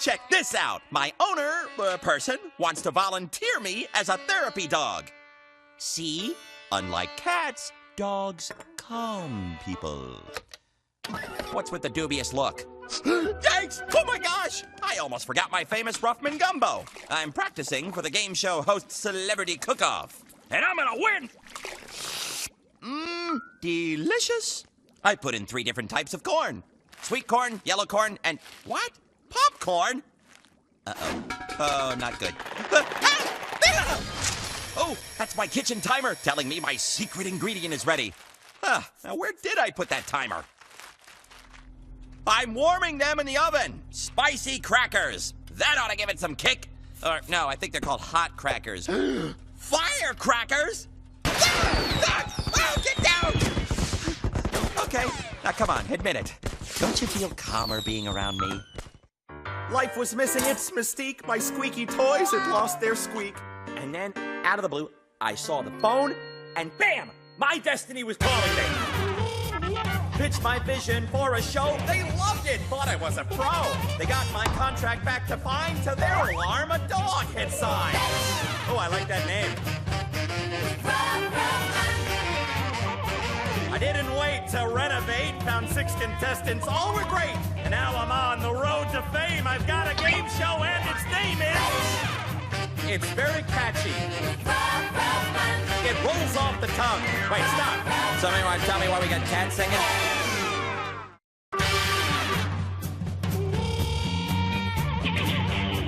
Check this out. My owner, person, wants to volunteer me as a therapy dog. See? Unlike cats, dogs calm people. What's with the dubious look? Thanks! Oh my gosh! I almost forgot my famous Ruffman gumbo. I'm practicing for the game show host Celebrity Cook-Off. And I'm gonna win! Mmm, delicious. I put in 3 different types of corn. Sweet corn, yellow corn, and what? Popcorn? Uh-oh. Oh, not good. Oh, that's my kitchen timer telling me my secret ingredient is ready. Now where did I put that timer? I'm warming them in the oven. Spicy crackers. That ought to give it some kick. Or, no, I think they're called hot crackers. Firecrackers? Oh, get down! Okay, now come on, admit it. Don't you feel calmer being around me? Life was missing its mystique. My squeaky toys had lost their squeak. And then, out of the blue, I saw the phone, and bam! My destiny was calling me. Pitched my vision for a show. They loved it. Thought I was a pro. They got my contract back to fine. To their alarm, a dog had signed. Oh, I like that name. I didn't wait to renovate. Found 6 contestants. All were great. And now I'm on the road to fame. I've got a game show and its name is... It's very catchy. It rolls off the tongue. Wait, stop. Somebody want to tell me why we got cats singing?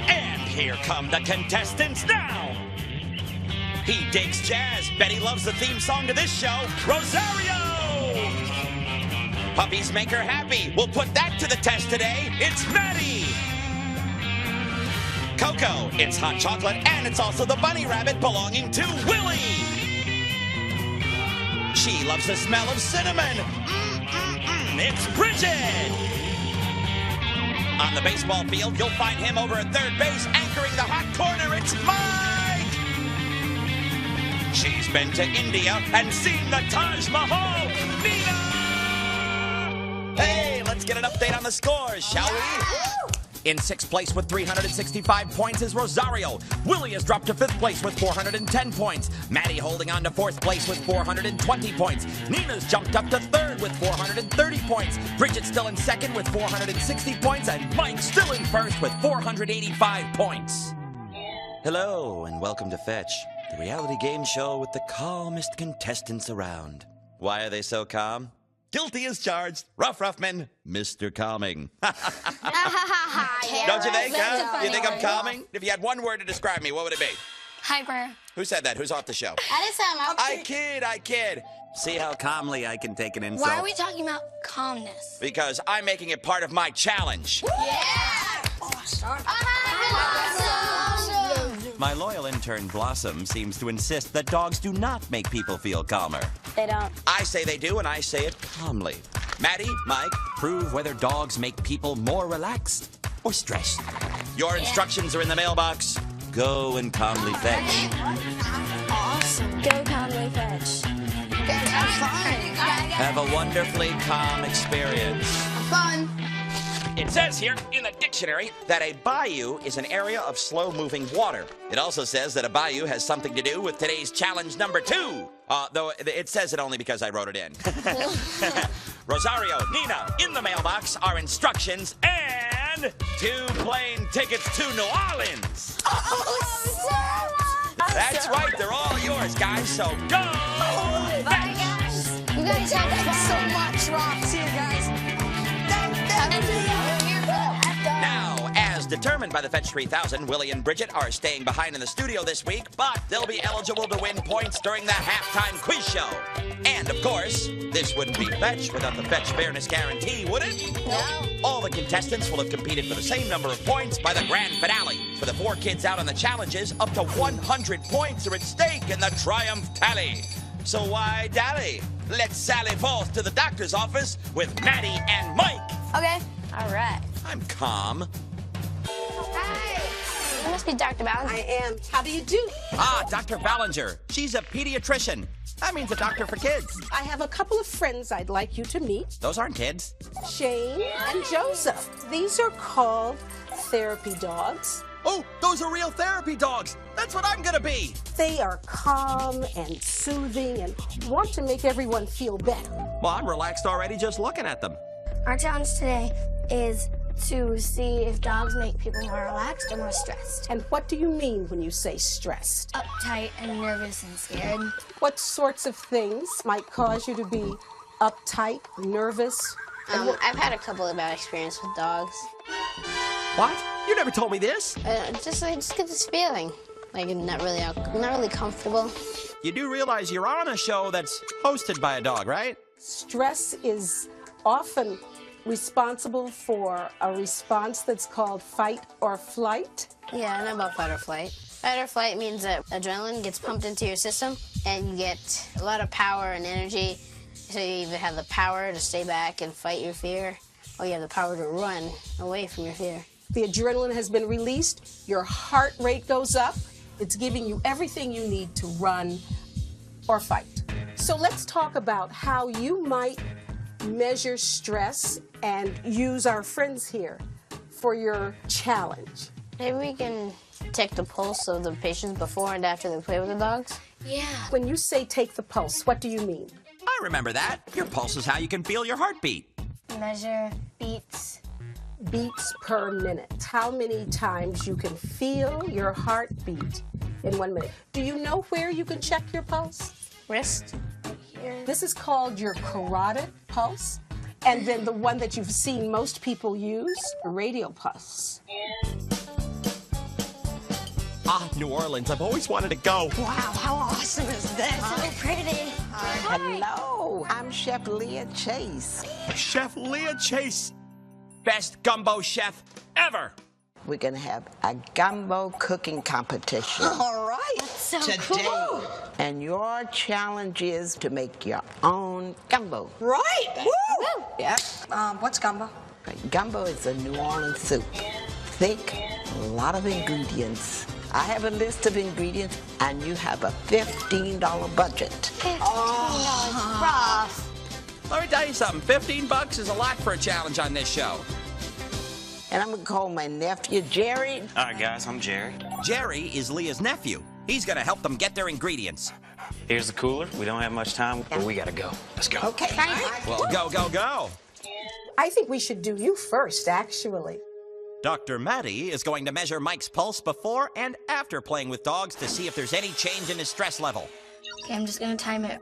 And here come the contestants now. He digs jazz. Bet he loves the theme song to this show, Rosario. Puppies make her happy. We'll put that to the test today. It's Maddie. Coco, it's hot chocolate, and it's also the bunny rabbit belonging to Willie. She loves the smell of cinnamon. It's Bridget. On the baseball field, you'll find him over at third base, anchoring the hot corner. It's Mike. She's been to India and seen the Taj Mahal. Nina. Hey, let's get an update on the scores, shall we? In 6th place with 365 points is Rosario. Willie has dropped to 5th place with 410 points. Maddie holding on to 4th place with 420 points. Nina's jumped up to 3rd with 430 points. Bridget's still in 2nd with 460 points. And Mike's still in 1st with 485 points. Hello, and welcome to Fetch, the reality game show with the calmest contestants around. Why are they so calm? Guilty as charged. Ruff Ruffman, Mr. Calming. Don't you think, huh? You think I'm calming? If you had one word to describe me, what would it be? Hyper. Who said that? Who's off the show? I kid. See how calmly I can take an insult? Why are we talking about calmness? Because I'm making it part of my challenge. Yeah! Awesome. My loyal intern, Blossom, seems to insist that dogs do not make people feel calmer. They don't. I say they do, and I say it calmly. Maddie, Mike, prove whether dogs make people more relaxed or stressed. Your instructions are in the mailbox. Go and calmly fetch. Awesome. Go calmly fetch. Have fun. Have a wonderfully calm experience. Fun. It says here in the dictionary that a bayou is an area of slow-moving water. It also says that a bayou has something to do with today's challenge number 2. Though it says it only because I wrote it in. Rosario, Nina, in the mailbox are instructions and 2 plane tickets to New Orleans. That's right, they're all yours, guys, so go! Bye, guys. You guys have so much, Rob. See you guys. Now, as determined by the Fetch 3000, Willie and Bridget are staying behind in the studio this week, but they'll be eligible to win points during the halftime quiz show. And, of course, this wouldn't be Fetch without the Fetch Fairness Guarantee, would it? No. All the contestants will have competed for the same number of points by the grand finale. For the 4 kids out on the challenges, up to 100 points are at stake in the Triumph Tally. So why dally? Let's sally forth to the doctor's office with Maddie and Mike. Okay. All right. I'm calm. Hi. You must be Dr. Ballinger. I am. How do you do? Ah, Dr. Ballinger. She's a pediatrician. That means a doctor for kids. I have a couple of friends I'd like you to meet. Those aren't kids. Shane and Joseph. These are called therapy dogs. Oh, those are real therapy dogs. That's what I'm gonna be. They are calm and soothing and want to make everyone feel better. Well, I'm relaxed already just looking at them. Our challenge today is to see if dogs make people more relaxed or more stressed. And what do you mean when you say stressed? Uptight and nervous and scared. What sorts of things might cause you to be uptight, nervous? I've had a couple of bad experiences with dogs. What? You never told me this. I just get this feeling, like I'm not really comfortable. You do realize you're on a show that's hosted by a dog, right? Stress is often responsible for a response that's called fight or flight. Yeah, I know about fight or flight. Fight or flight means that adrenaline gets pumped into your system and you get a lot of power and energy. So you either have the power to stay back and fight your fear, or you have the power to run away from your fear. The adrenaline has been released, your heart rate goes up, it's giving you everything you need to run or fight. So let's talk about how you might measure stress and use our friends here for your challenge. Maybe we can take the pulse of the patients before and after they play with the dogs. Yeah. When you say take the pulse, what do you mean? I remember that. Your pulse is how you can feel your heartbeat. Measure beats. Beats per minute. How many times you can feel your heartbeat in 1 minute. Do you know where you can check your pulse? Wrist. Here. This is called your carotid pulse. And then the one that you've seen most people use, a radial pulse. Ah, New Orleans. I've always wanted to go. Wow, how awesome is this? So pretty. Hello, I'm Chef Leah Chase. Chef Leah Chase. Best gumbo chef ever. We're gonna have a gumbo cooking competition. All right. So today. cool. And your challenge is to make your own gumbo. Right. Woo. Yep. What's gumbo? Gumbo is a New Orleans soup. Thick, a lot of ingredients. I have a list of ingredients, and you have a $15 budget. $15. Rough. Let me tell you something. $15 is a lot for a challenge on this show. And I'm gonna call my nephew Jerry. All right, guys, I'm Jerry. Jerry is Leah's nephew. He's gonna help them get their ingredients. Here's the cooler. We don't have much time, but we gotta go. Let's go. Okay. Well, go, go, go. I think we should do you first, actually. Dr. Maddie is going to measure Mike's pulse before and after playing with dogs to see if there's any change in his stress level. Okay, I'm just gonna time it.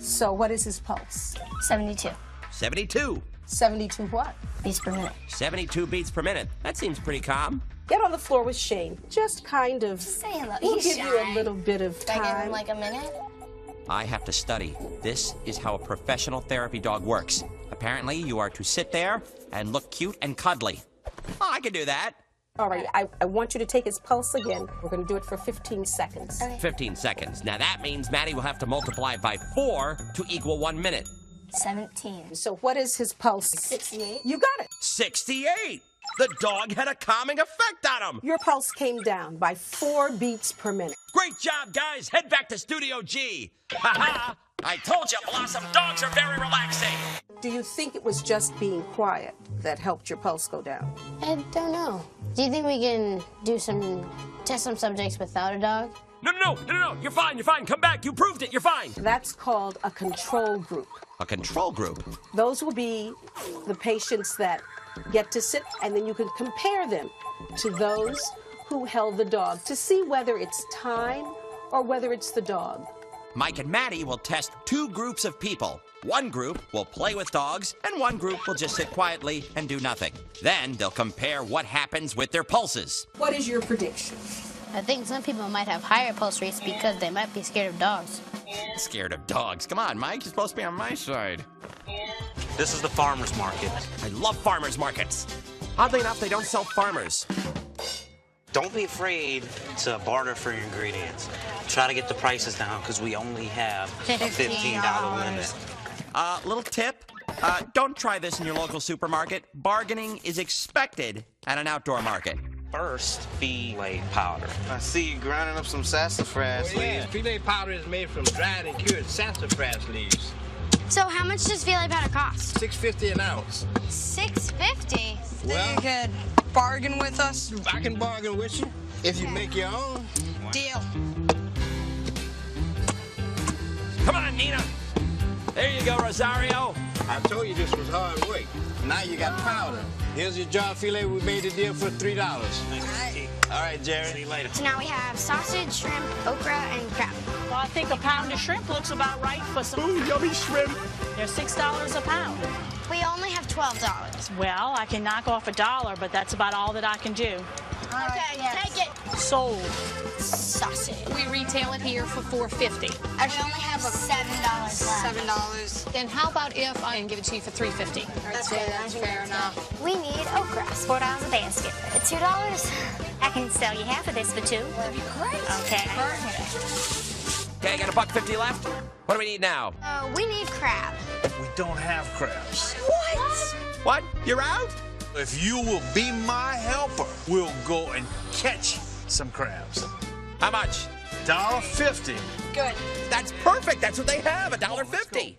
So what is his pulse? 72 72. 72 what? beats per minute. 72 beats per minute. That seems pretty calm. Get on the floor with Shane. Just kind of. Say hello. We'll He's give you a shy. little bit of Do I give him time. like a minute? I have to study. This is how a professional therapy dog works. Apparently, you are to sit there and look cute and cuddly. Oh, I can do that. All right, I want you to take his pulse again. We're going to do it for 15 seconds. 15 seconds. Now that means Maddie will have to multiply it by 4 to equal 1 minute. 17. So what is his pulse? 68. You got it. 68! The dog had a calming effect on him. Your pulse came down by 4 beats per minute. Great job, guys. Head back to Studio G. Ha-ha! I told you, Blossom, dogs are very relaxing. Do you think it was just being quiet that helped your pulse go down? I don't know. Do you think we can test some subjects without a dog? No. You're fine. Come back. You proved it. You're fine. That's called a control group. A control group. Those will be the patients that get to sit, and then you can compare them to those who held the dog to see whether it's time or whether it's the dog. Mike and Maddie will test 2 groups of people. One group will play with dogs, and one group will just sit quietly and do nothing. Then they'll compare what happens with their pulses. What is your prediction? I think some people might have higher pulse rates because they might be scared of dogs. Scared of dogs. Come on, Mike. You're supposed to be on my side. This is the farmer's market. I love farmers markets. Oddly enough, they don't sell farmers. Don't be afraid to barter for your ingredients. Try to get the prices down because we only have a $15 limit. Little tip. Don't try this in your local supermarket. Bargaining is expected at an outdoor market. First, Peel powder. I see you grinding up some sassafras leaves. Peel powder is made from dried and cured sassafras leaves. So how much does Veal powder cost? $6.50 an ounce. $6.50. Well, you could bargain with us? I can bargain with you if you make your own. Deal. Come on, Nina. There you go, Rosario. I told you this was hard work. Now you got powder. Here's your jar filet. We made the deal for $3. All right, Jerry. See you later. So now we have sausage, shrimp, okra, and crab. Well, I think a pound of shrimp looks about right for some. Ooh, yummy shrimp. They're $6 a pound. We only have $12. Well, I can knock off $1, but that's about all that I can do. Okay, take it. Sold. Sausage. We retail it here for $4.50. We only have $7 left. $7. Then how about if I can give it to you for $3.50? That's fair enough. We need okra. $4 a basket. $2. I can sell you half of this for $2. That'd be great. Okay. Okay, got $1.50 left. What do we need now? We need crab. We don't have crabs. What? You're out? If you will be my helper, we'll go and catch some crabs. How much? $1.50. Good. That's perfect. That's what they have, $1.50.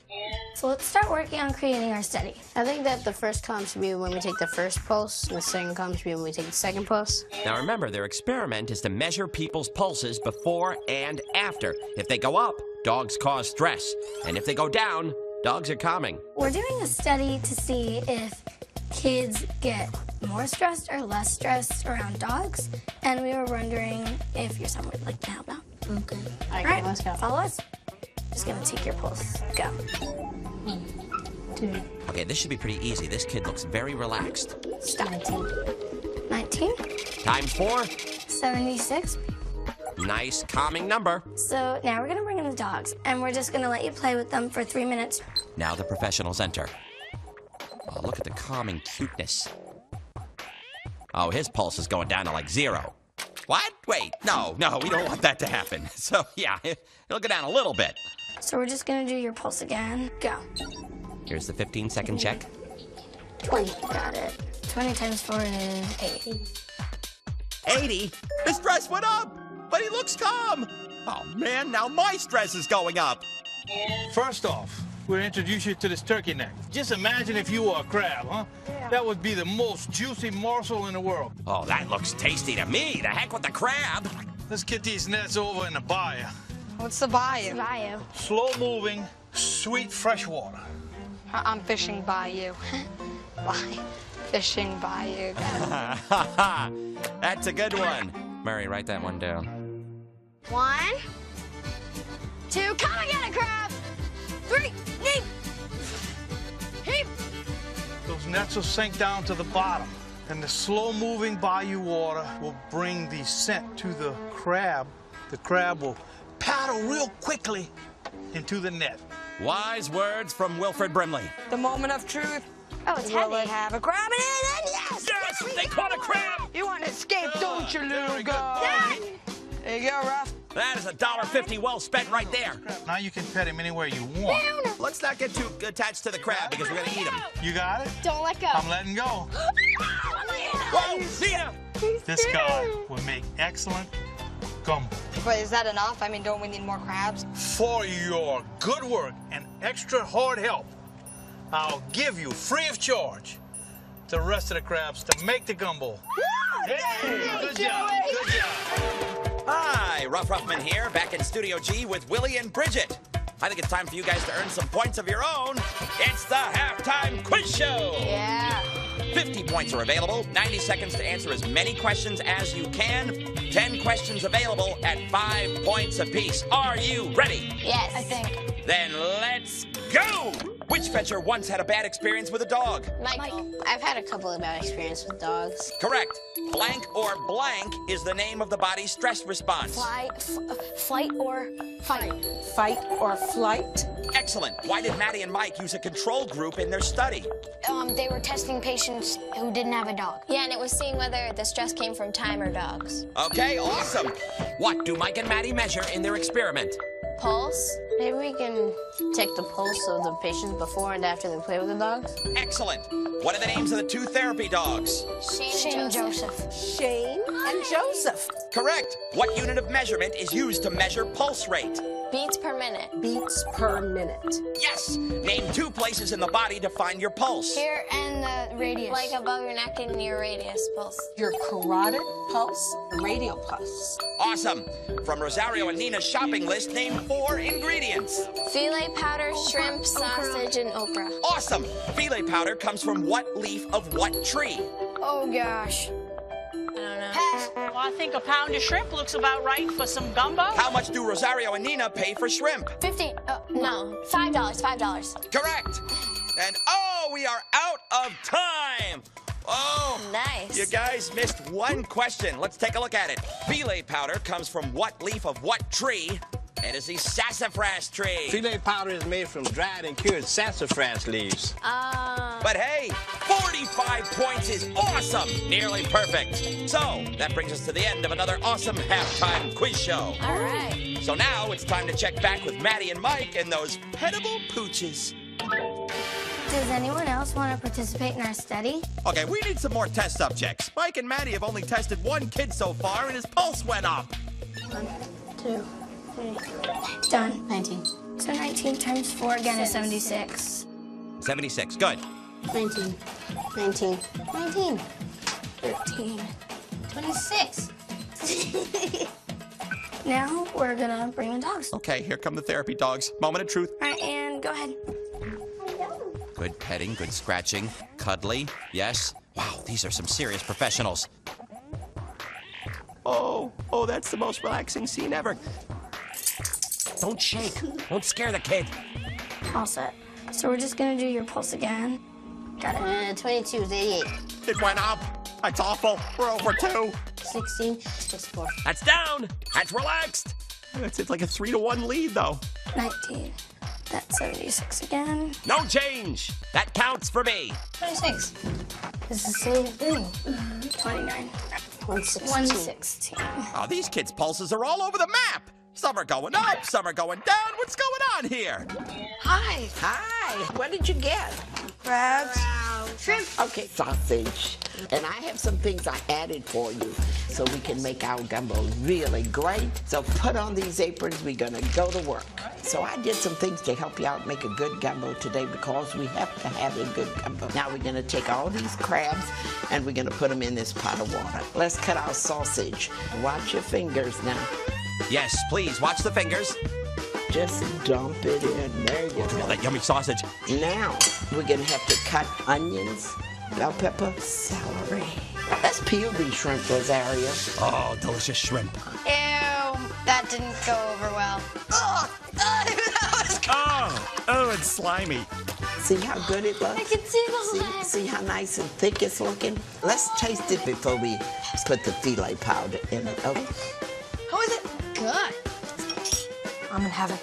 So let's start working on creating our study. I think that the first column should be when we take the first pulse, and the second column should be when we take the second pulse. Now remember, their experiment is to measure people's pulses before and after. If they go up, dogs cause stress. And if they go down, dogs are calming. We're doing a study to see if kids get more stressed or less stressed around dogs, and we were wondering if your son would like to help out. Okay. All right, let's go. Follow us. Just gonna take your pulse. Go. 1, 2. Okay, this should be pretty easy. This kid looks very relaxed. Stop. 19. Times 4. 76. Nice, calming number. So now we're gonna bring in the dogs, and we're just gonna let you play with them for 3 minutes. Now the professionals enter. Oh, look at the calming cuteness. Oh, his pulse is going down to like 0. What? Wait, no, we don't want that to happen. So, yeah, it'll go down a little bit. So we're just gonna do your pulse again. Go. Here's the 15-second check. 20. Got it. 20 times 4 is 80. 80? His stress went up, but he looks calm. Oh, man, now my stress is going up. First off, we'll introduce you to this turkey neck. Just imagine if you were a crab, huh? Yeah. That would be the most juicy morsel in the world. Oh, that looks tasty to me. The heck with the crab. Let's get these nets over in the bayou. What's the bayou? Bayou. Slow-moving, sweet fresh water. I'm fishing bayou. Fishing bayou. That's a good one. Murray, write that one down. 1, 2, come and get it, crab! 3, heap! Heap! Those nets will sink down to the bottom, and the slow-moving bayou water will bring the scent to the crab. The crab will paddle real quickly into the net. Wise words from Wilfred Brimley. The moment of truth. Oh, it's Will heavy. it have a crab in it? And yes! Yes, they caught a crab! You want to escape, don't you, little guy? There you go, Ruff. That is $1.50 well spent right there. Now you can pet him anywhere you want. Let's not get too attached to the crab because we're going to eat him. You got it? Don't let go. I'm letting go. Whoa, Nina! This guy will make excellent gumbo. But is that enough? I mean, don't we need more crabs? For your good work and extra hard help, I'll give you free of charge the rest of the crabs to make the gumbo. Hey, good job, good job. Hi, Ruff Ruffman here, back in Studio G with Willie and Bridget. I think it's time for you guys to earn some points of your own. It's the Halftime Quiz Show. Yeah. 50 points are available, 90 seconds to answer as many questions as you can. 10 questions available at 5 points apiece. Are you ready? Yes. I think. Then let's go! Which fetcher once had a bad experience with a dog? Michael. I've had a couple of bad experiences with dogs. Correct. Blank or blank is the name of the body's stress response. Flight or fight. Fight or flight. Excellent. Why did Maddie and Mike use a control group in their study? They were testing patients who didn't have a dog. Yeah, and it was seeing whether the stress came from time or dogs. Okay, awesome. What do Mike and Maddie measure in their experiment? Pulse? Maybe we can take the pulse of the patients before and after they play with the dogs. Excellent. What are the names of the 2 therapy dogs? Shane and Joseph. Shane and Joseph. Correct. What unit of measurement is used to measure pulse rate? Beats per minute. Beats per minute. Yes! Name 2 places in the body to find your pulse. Here and the radius. Like above your neck and your radius pulse. Your carotid pulse, radial pulse. Awesome. From Rosario and Nina's shopping list, name 4 ingredients. Filet powder, shrimp, sausage, and okra. Awesome. Filet powder comes from what leaf of what tree? Oh, gosh. I don't know. Well, I think a pound of shrimp looks about right for some gumbo. How much do Rosario and Nina pay for shrimp? $15. No, $5. $5. Correct. And oh, we are out of time. Oh, nice. You guys missed one question. Let's take a look at it. Filet powder comes from what leaf of what tree? It is the sassafras tree. Filet powder is made from dried and cured sassafras leaves. But hey, 45 points is awesome. Nearly perfect. So, that brings us to the end of another awesome halftime quiz show. All right. So now it's time to check back with Maddie and Mike and those petable pooches. Does anyone else want to participate in our study? Okay, we need some more test subjects. Mike and Maddie have only tested 1 kid so far, and his pulse went up. 1, 2, 3. Done. 19. So 19 times 4 again is 76. 76, good. 19. 19. 19. 13. 26. Now we're gonna bring the dogs. Okay, here come the therapy dogs. Moment of truth. All right, and go ahead. Good petting, good scratching. Cuddly, yes. Wow, these are some serious professionals. Oh, that's the most relaxing scene ever. Don't shake. Don't scare the kid. All set. So we're just gonna do your pulse again. Got it. 22 is 88. It went up. That's awful. We're over 2. 16, 64. That's down. That's relaxed. It's like a 3-to-1 lead, though. 19. That's 76 again. No change. That counts for me. 26. It's the same thing. 29. 116. 116. Oh, these kids' pulses are all over the map. Some are going up, some are going down. What's going on here? Hi. What did you get? Crabs. Shrimp. Okay, sausage. And I have some things I added for you so we can make our gumbo really great. So put on these aprons, we're gonna go to work. So I did some things to help you out make a good gumbo today because we have to have a good gumbo. Now we're gonna take all these crabs and we're gonna put them in this pot of water. Let's cut our sausage. Watch your fingers now. Yes, please, watch the fingers. Just dump it in. There you go. That yummy sausage. Now, we're gonna have to cut onions, bell pepper, celery. Let's peel these shrimp, Rosario. Oh, delicious shrimp. Ew, that didn't go over well. Oh, it's slimy. See how good it looks? I can see the whole See how nice and thick it's looking? Let's taste it before we put the filet powder in it, okay? How is it? Good. I'm in heaven.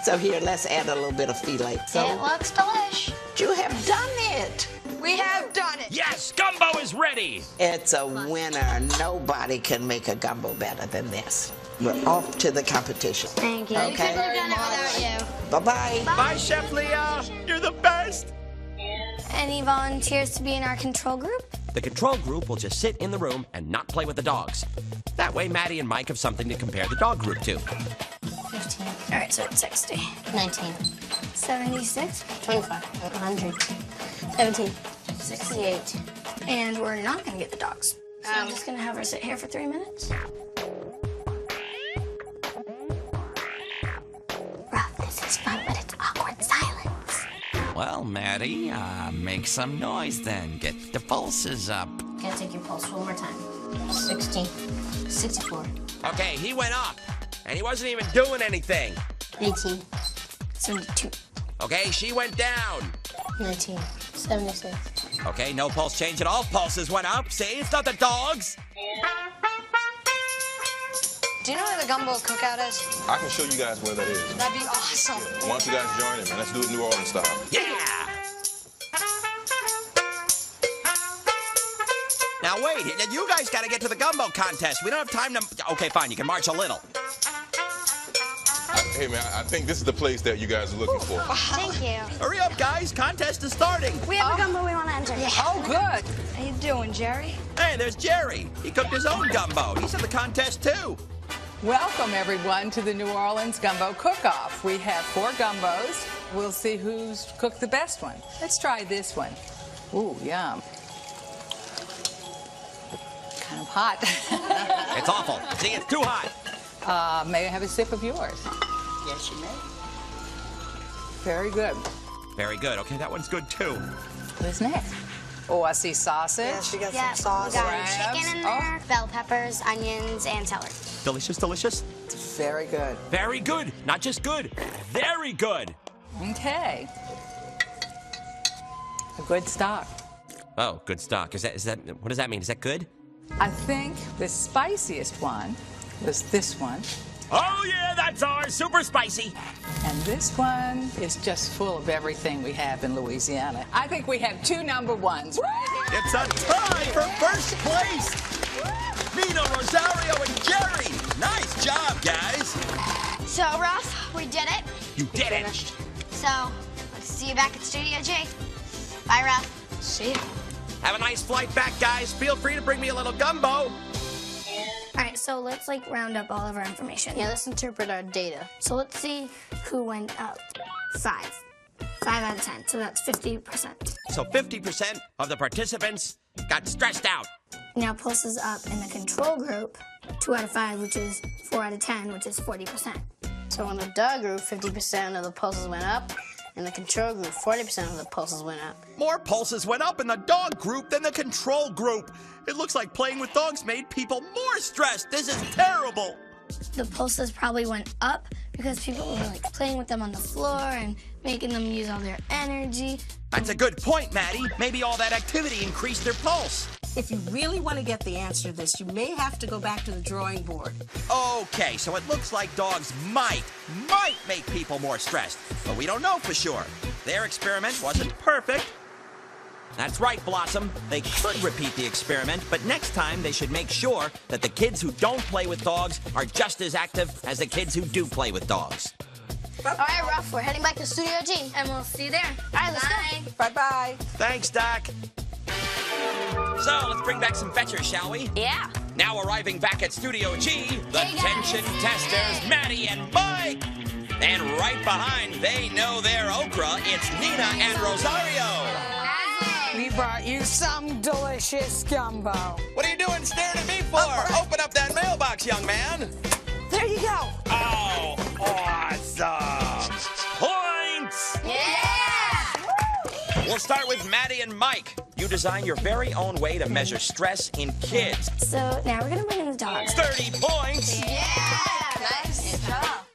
So here, let's add a little bit of filet. So It looks delish. you have done it. We have done it. Yes, gumbo is ready. It's a winner. Nobody can make a gumbo better than this. We're off to the competition. Thank you. Okay. We couldn't have done it without you. Bye-bye. Bye, Chef Leah. You're the best. Any volunteers to be in our control group? The control group will just sit in the room and not play with the dogs. That way, Maddie and Mike have something to compare the dog group to. 15. All right, so it's 60. 19. 76. 25. 100. 17. 68. And we're not gonna get the dogs. So I'm just gonna have her sit here for 3 minutes. Ruff, this is fun, but it's awkward silence. Well, Maddie, make some noise then. Get the pulses up. Gotta take your pulse one more time. 60. 64. Okay, he went up, and he wasn't even doing anything. 18. 72. Okay, she went down. 19. 76. Okay, no pulse change at all. Pulses went up. See, it's not the dogs. Do you know where the gumbo cookout is? I can show you guys where that is. That'd be awesome. Why don't you guys join in, man? Let's do it New Orleans style. Yeah! Now wait, you guys got to get to the gumbo contest. We don't have time to... Okay, fine, you can march a little. Hey, man, I think this is the place that you guys are looking for. Thank you. Hurry up, guys. Contest is starting. We have a gumbo we want to enter. Oh, good. How you doing, Jerry? Hey, there's Jerry. He cooked his own gumbo. He's in the contest, too. Welcome, everyone, to the New Orleans Gumbo Cook-Off. We have 4 gumbos. We'll see who's cooked the best one. Let's try this one. Ooh, yum. Kind of hot. It's awful. See, it's too hot. May I have a sip of yours? Yes, you may. Very good. Very good. Okay, that one's good, too. What's next? Oh, I see sausage. Yeah, she got Yeah, some we sauce. got chicken in there, bell peppers, onions, and celery. Delicious, delicious. Very good. Very good. Not just good. Very good. Okay. A good stock. Oh, good stock. Is that? What does that mean? Is that good? I think the spiciest one was this one. Oh, yeah, that's ours. Super spicy. And this one is just full of everything we have in Louisiana. I think we have 2 number ones right here. It's a tie for first place. Nina, Rosario, and Jerry. Nice job, guys. So, Ruff, we did it. You did it. So, let's see you back at Studio G. Bye, Ruff. See ya. Have a nice flight back, guys. Feel free to bring me a little gumbo. All right, so let's round up all of our information. Yeah, let's interpret our data. So let's see who went up. 5. 5 out of 10, so that's 50%. So 50% of the participants got stressed out. Now Pulse is up in the control group, 2 out of 5, which is 4 out of 10, which is 40%. So in the dog group, 50% of the pulses went up. In the control group, 40% of the pulses went up. More pulses went up in the dog group than the control group. It looks like playing with dogs made people more stressed. This is terrible. The pulses probably went up because people were playing with them on the floor and making them use all their energy. That's a good point, Maddie. Maybe all that activity increased their pulse. If you really want to get the answer to this, you may have to go back to the drawing board. Okay, so it looks like dogs might make people more stressed, but we don't know for sure. Their experiment wasn't perfect. That's right, Blossom. They could repeat the experiment, but next time they should make sure that the kids who don't play with dogs are just as active as the kids who do play with dogs. All right, Ruff, we're heading back to Studio G. And we'll see you there. All right, let's go. Bye-bye. Thanks, Doc. So, let's bring back some fetchers, shall we? Yeah. Now arriving back at Studio G, the tension testers, Maddie and Mike. And right behind, they know their okra, it's Nina and Rosario. We brought you some delicious gumbo. What are you doing staring at me for? Open up that mailbox, young man. There you go. Oh, awesome. Points! Yeah! We'll start with Maddie and Mike. You designed your very own way to measure stress in kids. So now we're going to bring in the dogs. 30 points! Yeah! Nice job.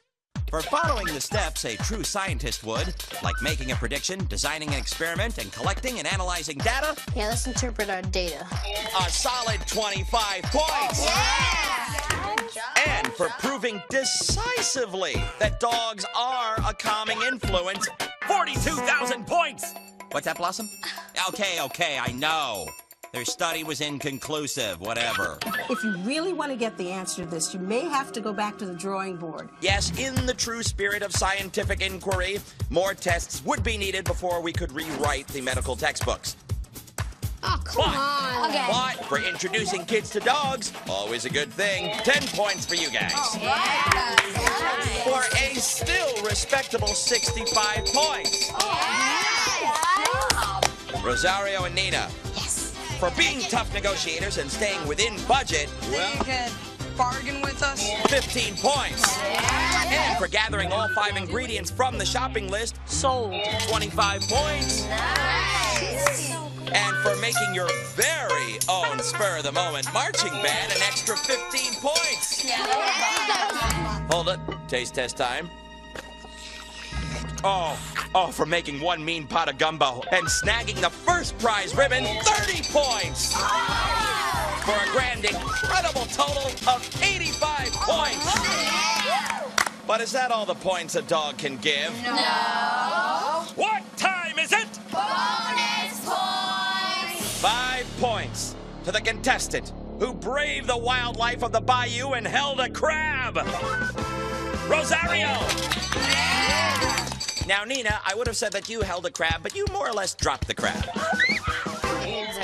For following the steps a true scientist would, like making a prediction, designing an experiment, and collecting and analyzing data. Yeah, let's interpret our data. A solid 25 points! Yeah! Good job. And for proving decisively that dogs are a calming influence, 42,000 points! What's that, Blossom? Okay, I know. Their study was inconclusive, whatever. If you really want to get the answer to this, you may have to go back to the drawing board. Yes, in the true spirit of scientific inquiry, more tests would be needed before we could rewrite the medical textbooks. Oh, come on. Okay. But for introducing kids to dogs, always a good thing. 10 points for you guys. Yeah. For a still respectable 65 points. Rosario and Nina. Yes. For being tough negotiators and staying within budget, You could bargain with us. 15 points. And for gathering all 5 ingredients from the shopping list, Sold. 25 points. Nice. And for making your very own spur-of-the-moment marching band, an extra 15 points. Hold it. Taste test time. Oh, for making one mean pot of gumbo and snagging the first prize ribbon, 30 points. For a grand, incredible total of 85 points. But is that all the points a dog can give? No. What time is it? Bonus points. 5 points to the contestant who braved the wildlife of the bayou and held a crab. Rosario. Now, Nina, I would have said that you held a crab, but you more or less dropped the crab. Exactly.